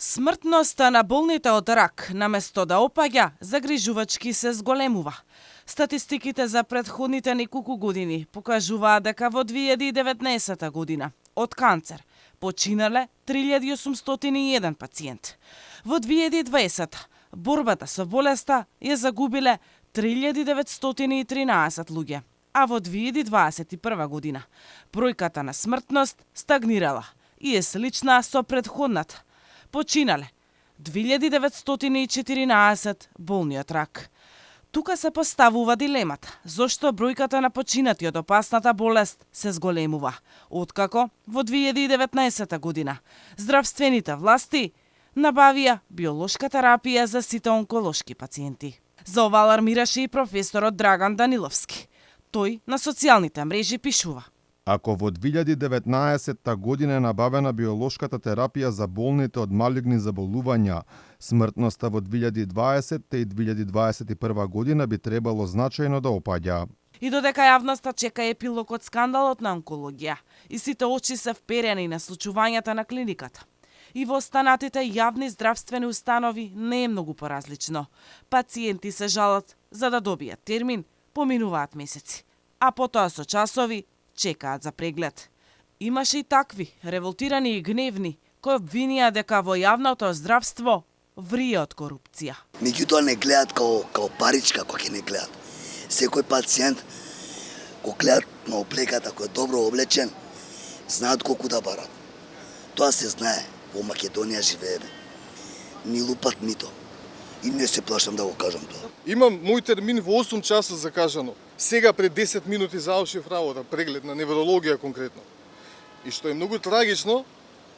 Смртноста на болните од рак, наместо да опаѓа, загрижувачки се зголемува. Статистиките за претходните неколку години покажуваат дека во 2019 година од канцер починале 3801 пациенти. Во 2020 борбата со болеста ја загубиле 3913 луѓе, а во 2021 година бројката на смртност стагнирала и е слична со претходната. Починале 2914 болни од рак. Тука се поставува дилемата зошто бројката на починати од опасната болест се зголемува, откако во 2019 година здравствените власти набавија биолошка терапија за сите онколошки пациенти. За ова алармираше и професорот Драган Даниловски. Тој на социјалните мрежи пишува: Ако во 2019 година е набавена биолошката терапија за болните од малигни заболувања, смртноста во 2020 и 2021 година би требало значајно да опаѓа. И додека јавноста чека епилог од скандалот на онкологија и сите очи се вперени на случувањата на клиниката, и во останатите јавни здравствени установи не е многу поразлично. Пациенти се жалат за да добијат термин, поминуваат месеци, а потоа со часови чекаат за преглед. Имаше и такви, револтирани и гневни, кои обвинија дека во јавното здравство врие од корупција. Меѓутоа не гледат као паричка кој ќе не гледат. Секој пациент го гледат на облеката, кој е добро облечен, знаат колку да барат. Тоа се знае, во Македонија живееме. Ни лупат мито. И не се плашам да го кажам тоа. Имам мој термин во 8 часа закажано. Сега пред 10 минути завршив работа, преглед на неврологија конкретно. И што е многу трагично,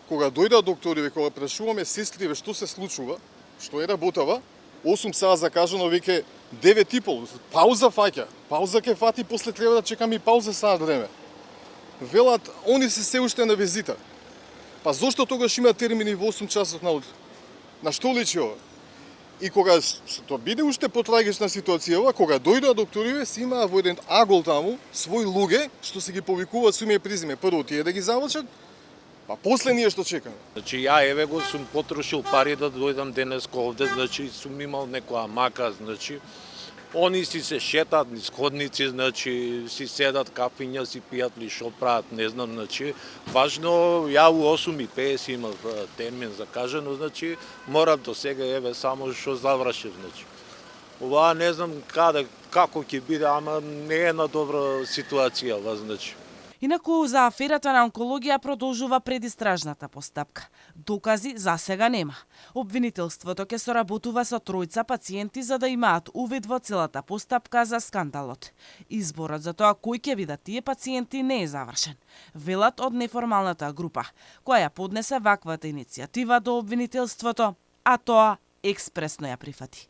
кога дојдат докторите, кога прашуваме сестриве што се случува, што е работава, 8 саа закажано, веќе 9:30, пауза фаќа. Пауза ќе фати, после треба да чекаме и пауза саат време. Велат, они се уште на визита. Па зошто тогаш има термини во 8 часот наутро? На што личи ова? И кога тоа биде уште потрагична ситуација, кога дојдоа докториве, си имаа во еден агол таму своји луѓе што се ги повикуваат со име и презиме. Прво тие да ги завршат, па после ние што чекаме. Значи ја еве го сум потрошил пари да дојдам денеска овде, значи сум имал некоја мака, значи они си се шетат низ ходници, значи си седат кафиња, си пијат ли шо прават, не знам, значи важно ја у 8:50 имав термин закажано, значи морам до сега еве само што завршив, значи. Ова не знам како ќе биде, ама не е на добра ситуација ова, значи. Инаку за аферата на онкологија продолжува предистражната постапка. Докази за сега нема. Обвинителството ќе соработува со тројца пациенти за да имаат увид во целата постапка за скандалот. Изборот за тоа кој ќе бидат тие пациенти не е завршен. Велат од неформалната група, која ја поднесе ваквата иницијатива до обвинителството, а тоа експресно ја прифати.